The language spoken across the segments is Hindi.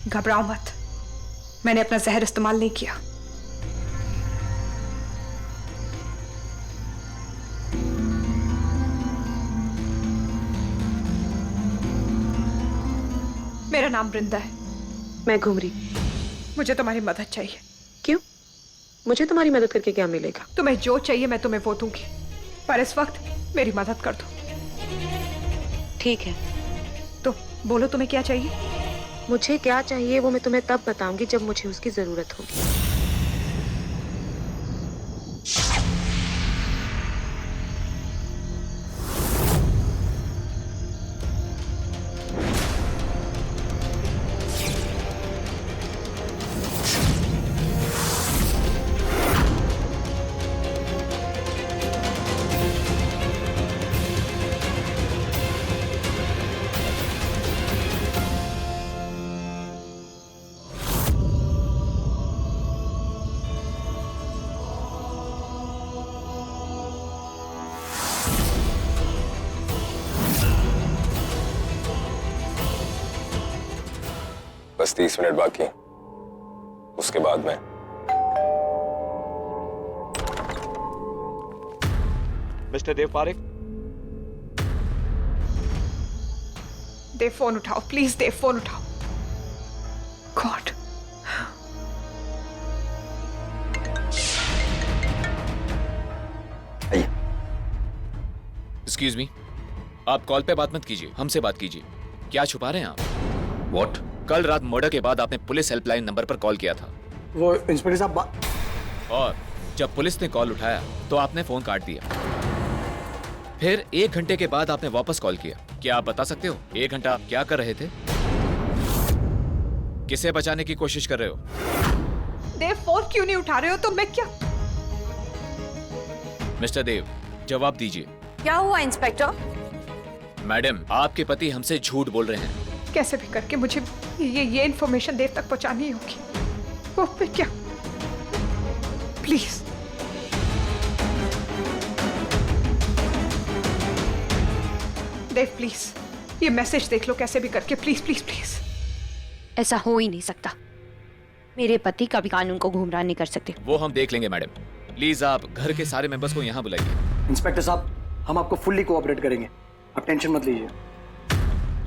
घबराओ मत, मैंने अपना जहर इस्तेमाल नहीं किया। मेरा नाम वृंदा है। मैं घुमरी। मुझे तुम्हारी मदद चाहिए। क्यों? मुझे तुम्हारी मदद करके क्या मिलेगा? तुम्हें जो चाहिए मैं तुम्हें वो दूंगी, पर इस वक्त मेरी मदद कर दो। ठीक है, तो बोलो तुम्हें क्या चाहिए? मुझे क्या चाहिए वो मैं तुम्हें तब बताऊंगी जब मुझे उसकी जरूरत होगी। बस 30 मिनट बाकी, उसके बाद मैं। मिस्टर देव पारेख, देव फोन उठाओ प्लीज, देव फोन उठाओ। गॉड, एक्सक्यूज मी, आप कॉल पे बात मत कीजिए, हमसे बात कीजिए। क्या छुपा रहे हैं आप? व्हाट? कल रात मर्डर के बाद आपने पुलिस हेल्पलाइन नंबर पर कॉल किया था। वो इंस्पेक्टर साहब और जब पुलिस ने कॉल उठाया तो आपने फोन काट दिया। फिर 1 घंटे के बाद आपने वापस कॉल किया। क्या आप बता सकते हो 1 घंटा आप क्या कर रहे थे? किसे बचाने की कोशिश कर रहे हो? देव फोन क्यों नहीं उठा रहे हो? तो मैं क्या? मिस्टर देव, जवाब दीजिए। क्या हुआ इंस्पेक्टर? मैडम, आपके पति हमसे झूठ बोल रहे हैं। कैसे भी करके मुझे ये इन्फॉर्मेशन देव तक पहुंचानी होगी। वो मैं क्या? प्लीज देव, प्लीज ये मैसेज देख लो कैसे भी करके, प्लीज प्लीज प्लीज। ऐसा हो ही नहीं सकता। मेरे पति कभी कानून को गुमराह नहीं कर सकते। वो हम देख लेंगे मैडम। प्लीज आप घर के सारे मेंबर्स को यहाँ बुलाइए। इंस्पेक्टर साहब, हम आपको फुल्ली कोऑपरेट करेंगे, आप टेंशन मत लीजिए।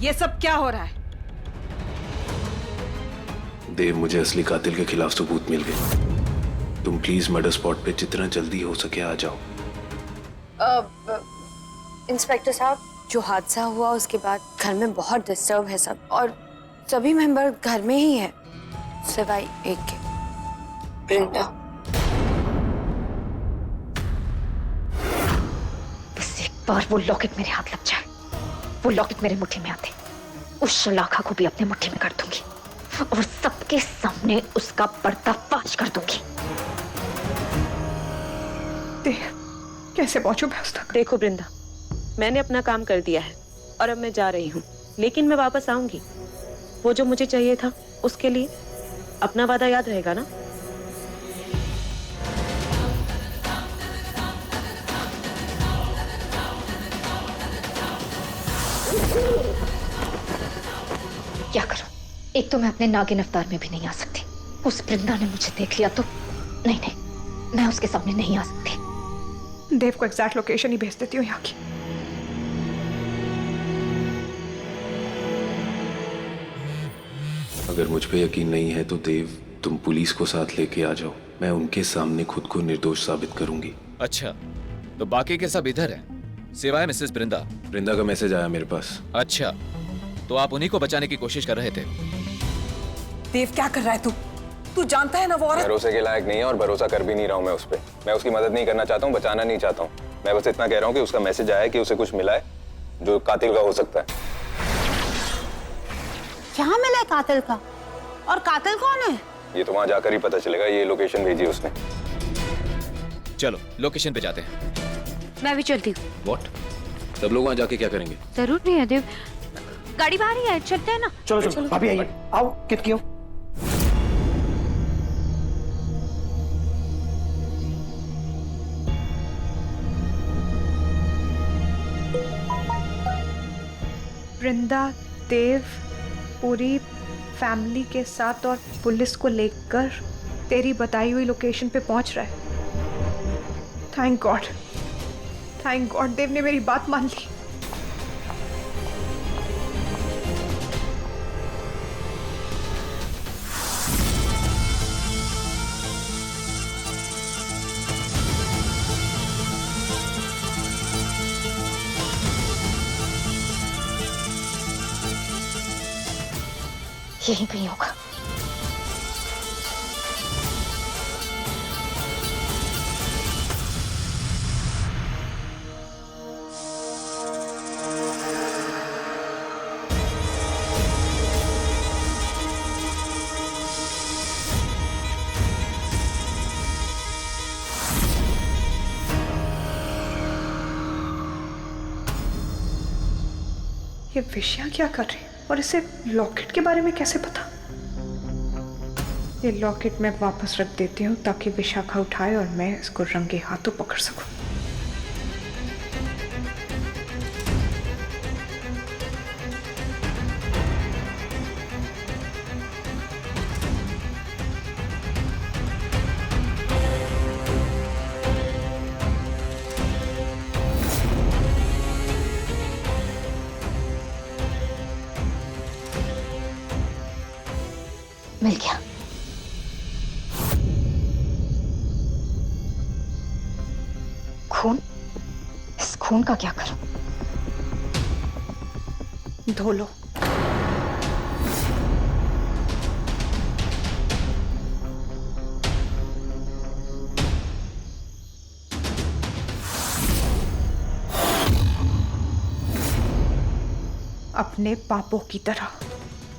ये सब क्या हो रहा है? देव, मुझे असली कातिल के खिलाफ सबूत मिल गए। तुम प्लीज मर्डर स्पॉट पे जितना जल्दी हो सके आ जाओ। इंस्पेक्टर साहब, जो हादसा हुआ उसके बाद घर में बहुत डिस्टर्ब है सब, और सभी मेंबर घर में ही है सिवाय एक के, वृंदा। बस एक बार वो लॉकेट मेरे हाथ लग जाए, वो लॉकेट मेरे मुट्ठी में आते, उस शलाखा को भी अपने मुट्ठी में कर दूंगी और सबके सामने उसका पर्दाफाश कर दूंगी। देव, कैसे पहुंचू मैं उस तक? देखो वृंदा, मैंने अपना काम कर दिया है और अब मैं जा रही हूँ, लेकिन मैं वापस आऊंगी। वो जो मुझे चाहिए था उसके लिए अपना वादा याद रहेगा ना? क्या करूं? एक तो मैं अपने नागिन अवतार में भी नहीं आ सकती। उस वृंदा ने मुझे देख लिया तो नहीं, मैं उसके सामने नहीं आ सकती। देव को एग्जैक्ट लोकेशन ही भेज देती हूँ यहाँ की। अगर मुझ पे यकीन नहीं है तो देव, तुम पुलिस को साथ लेके आ जाओ। मैं उनके सामने खुद को निर्दोष साबित करूंगी। अच्छा, तो बाकी के सब इधर हैं, सिवाय मिसेस वृंदा। वृंदा का मैसेज आया मेरे पास। अच्छा, तो आप उन्हीं को बचाने की कोशिश कर रहे थे। देव, क्या कर रहा है तू? तू जानता है ना वो औरत भरोसे के लायक नहीं है और भरोसा कर भी नहीं रहा हूँ मैं उस पर। मैं उसकी मदद नहीं करना चाहता हूँ, बचाना नहीं चाहता हूँ। मैं बस इतना कह रहा हूँ कि उसका मैसेज आया कि उसे कुछ मिला है जो कातिल का हो सकता है। क्या मिला है कातिल का? और कातिल कौन है? ये तो वहां जाकर ही पता चलेगा। ये लोकेशन भेजी उसने। चलो लोकेशन पे जाते हैं। मैं भी चलती हूँ। व्हाट? सब लोग वहां जाके क्या करेंगे? जरूर नहीं है देव, गाड़ी बाहर ही है, चलते हैं ना। चलो चलो, भाभी आइए, आओ। कित क्यों? वृंदा, देव, पूरी, फैमिली के साथ और पुलिस को लेकर तेरी बताई हुई लोकेशन पे पहुंच रहा है। थैंक गॉड देव ने मेरी बात मान ली। यहीं कहीं होगा। ये विषया क्या कर रही है और इसे लॉकेट के बारे में कैसे पता? ये लॉकेट मैं वापस रख देती हूँ ताकि विशाखा उठाए और मैं इसको रंगे हाथों पकड़ सकूं। मिल गया। खून? इस खून का क्या करूं? धो लो। अपने पापों की तरह।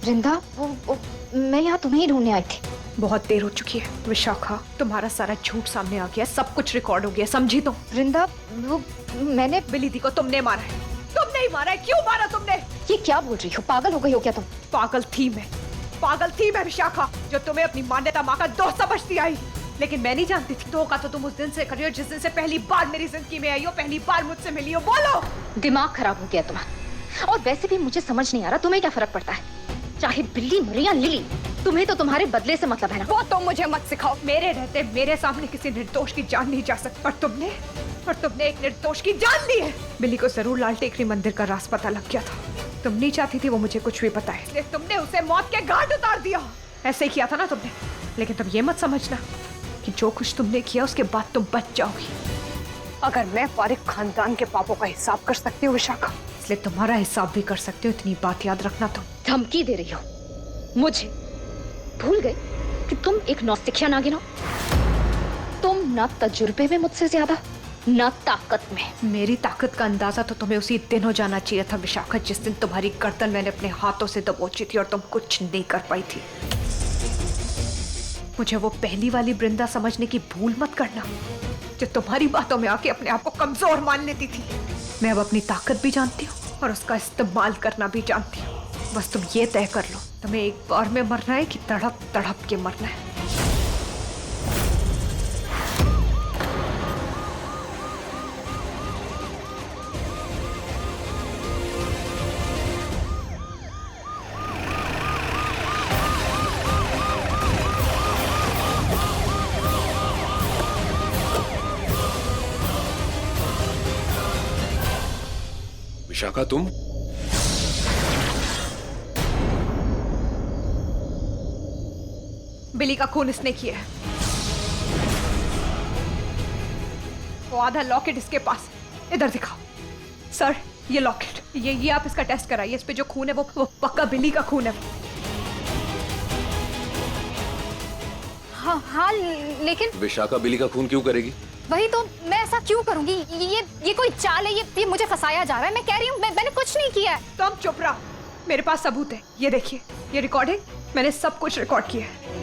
वृंदा, वो मैं यहाँ तुम्हें ही ढूंढने आई थी। बहुत देर हो चुकी है विशाखा, तुम्हारा सारा झूठ सामने आ गया, सब कुछ रिकॉर्ड हो गया, समझी तुम? वृंदा, वो मैंने बिली दी को तुमने मारा है। तुमने ही मारा है। क्यों मारा तुमने? ये क्या बोल रही हो? पागल हो गई हो क्या तुम? पागल थी मैं विशाखा, जो तुम्हें अपनी मान्यता माँ का दोस्त समझती आई। लेकिन मैं नहीं जानती थी धोखा तो तुम उस दिन से करी हो जिस दिन से पहली बार मेरी जिंदगी में आई हो, पहली बार मुझसे मिली हो। बोलो। दिमाग खराब हो गया तुम्हारा। और वैसे भी मुझे समझ नहीं आ रहा तुम्हें क्या फर्क पड़ता है, चाहे बिल्ली मरे या लिली। तुम्हें तो तुम्हारे बदले से मतलब है ना। वो तो मुझे मत सिखाओ। मेरे रहते मेरे सामने किसी निर्दोष की जान नहीं जा सकती, पर तुमने एक निर्दोष की जान ली है। बिल्ली को जरूर लाल टेकरी मंदिर का राज पता लग गया था। तुम नहीं चाहती थी वो मुझे कुछ भी बताए, इसलिए तुमने उसे मौत के घाट उतार दिया। ऐसे ही किया था ना तुमने। लेकिन तुम ये मत समझना कि जो कुछ तुमने किया उसके बाद तुम बच जाओगी। अगर मैं पारिक खानदान के पापों का हिसाब कर सकती हूँ विशाखा, इसलिए तुम्हारा हिसाब भी कर सकती हूँ। इतनी बात याद रखना। तुम धमकी दे रही हो मुझे? भूल गई कि तुम एक नौसिखिया नागिन हो। तुम ना तजुर्बे में मुझसे ज्यादा, ना ताकत में। मेरी ताकत का अंदाजा तो तुम्हें उसी दिन हो जाना चाहिए था विशाखा, जिस दिन तुम्हारी गर्दन मैंने अपने हाथों से दबोची थी और तुम कुछ नहीं कर पाई थी। मुझे वो पहली वाली वृंदा समझने की भूल मत करना, जो तुम्हारी बातों में आके अपने आप को कमजोर मान लेती थी। मैं अब अपनी ताकत भी जानती हूँ और उसका इस्तेमाल करना भी जानती हूँ। बस तुम ये तय कर लो, तुम्हें एक बार में मरना है कि तड़प तड़प के मरना है। विशाखा, तुम? बिली का खून इसने किया है। वो आधा लॉकेट इसके पास है। इधर दिखाओ। सर, ये लॉकेट, ये आप इसका टेस्ट कराइए। इस पे जो खून है वो पक्का बिली का खून है। हाँ, लेकिन विशाखा बिली का खून क्यों करेगी? वही तो, मैं ऐसा क्यों करूंगी? ये कोई चाल है। ये मुझे फंसाया जा रहा है। मैं कह रही हूँ मैंने कुछ नहीं किया है। तो हम चुप रहो, मेरे पास सबूत है। ये देखिए, ये रिकॉर्डिंग, मैंने सब कुछ रिकॉर्ड किया है।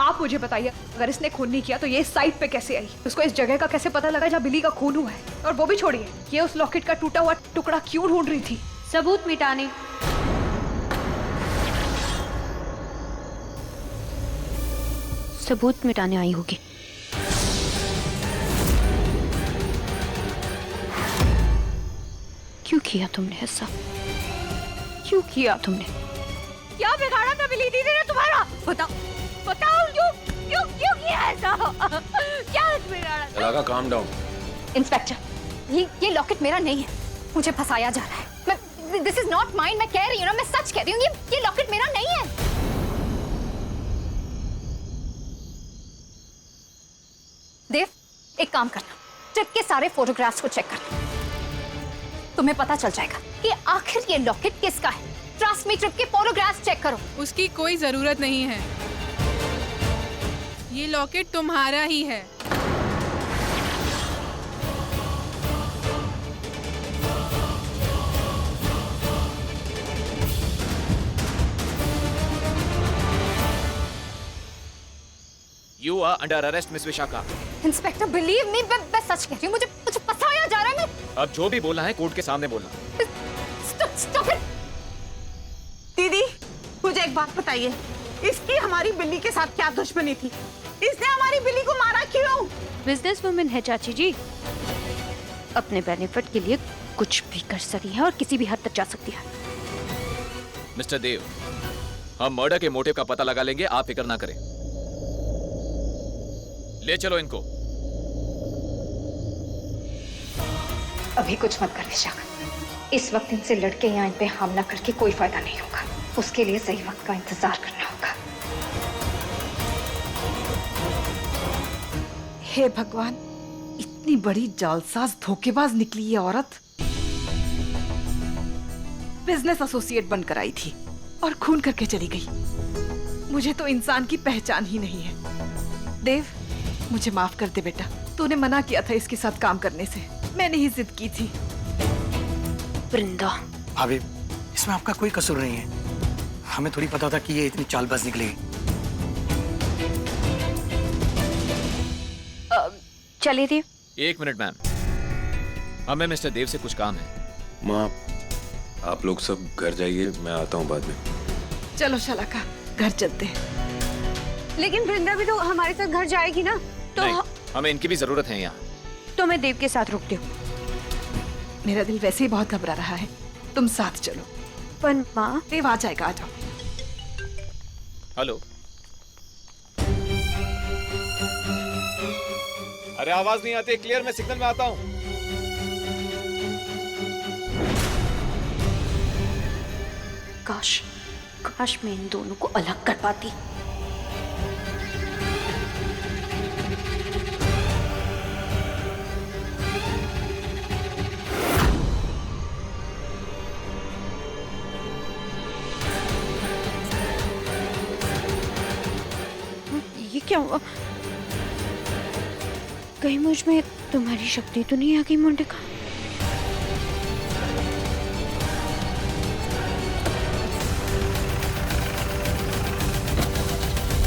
आप मुझे बताइए, अगर इसने खून नहीं किया तो ये इस साइट पे कैसे आई? उसको इस जगह का कैसे पता लगा जहाँ बिली का खून हुआ है? और वो भी छोड़िए, ये उस लॉकेट का टूटा हुआ टुकड़ा क्यों ढूंढ रही थी? सबूत मिटाने। सबूत मिटाने आई होगी। क्यों किया तुमने ऐसा? क्यों किया तुमने? क्या बिगाड़ा था बिल्ली दीदी ने तुम्हारा? बताओ बताओ, क्यों क्यों क्यों किया ऐसा? क्या बिगाड़ा था? शलाका काम डाउन। इंस्पेक्टर, ये लॉकेट मेरा नहीं है, मुझे फंसाया जा रहा है। दिस इज नॉट माइन, मैं कह रही हूँ ना, मैं सच कह रही हूँ, ये लॉकेट मेरा नहीं है। देव, एक काम करना, ट्रिप के सारे फोटोग्राफ्स को चेक करना, तुम्हें पता चल जाएगा कि आखिर ये लॉकेट किसका है। ट्रस्ट मी, ट्रिप के फोटोग्राफ्स चेक करो। उसकी कोई जरूरत नहीं है, ये लॉकेट तुम्हारा ही है। You are under arrest, Miss Vishaka. Inspector, believe me, मैं सच कह रही हूँ, मुझे फंसाया जा रहा है। अब जो भी बोलना है कोर्ट के सामने बोलना। Stop it! दीदी, मुझे एक बात बताइए, इसकी हमारी बिल्ली के साथ क्या दुश्मनी थी? इसने हमारी बिल्ली को मारा क्यों? बिजनेस वुमेन है चाची जी, अपने बेनिफिट के लिए कुछ भी कर सकती है और किसी भी हद तक जा सकती है। मिस्टर देव, हम मर्डर के मोटिव का पता लगा लेंगे, आप फिक्र ना करें। ले चलो इनको। अभी कुछ मत कर विशाखा, इस वक्त इनसे लड़के या इन पे हमला करके कोई फायदा नहीं होगा। उसके लिए सही वक्त का इंतजार करना होगा। हे भगवान, इतनी बड़ी जालसाज धोखेबाज निकली ये औरत। बिजनेस एसोसिएट बनकर आई थी और खून करके चली गई। मुझे तो इंसान की पहचान ही नहीं है। देव, मुझे माफ कर दे बेटा, तूने मना किया था इसके साथ काम करने से, मैंने ही जिद की थी। वृंदा, भाभी, इसमें आपका कोई कसूर नहीं है। हमें थोड़ी पता था कि ये इतनी चालबाज निकलेगी। चलिए देव। 1 मिनट मैम, हमें मिस्टर देव से कुछ काम है। माँ, आप लोग सब घर जाइए, मैं आता हूँ बाद में। चलो शलाका, घर चलते हैं। लेकिन वृंदा भी तो हमारे साथ घर जाएगी ना, तो नहीं, हमें इनकी भी जरूरत है यहाँ। तो मैं देव के साथ रुकती हूँ। मेरा दिल वैसे ही बहुत घबरा रहा है, तुम साथ चलो। पर माँ, देव आ जाएगा, आ जाओ। हेलो, अरे आवाज नहीं आती, क्लियर, मैं सिग्नल में आता हूँ। काश काश मैं इन दोनों को अलग कर पाती। ये क्या हुआ? कहीं मुझ में तुम्हारी शक्ति तो नहीं आ गई मोनिका?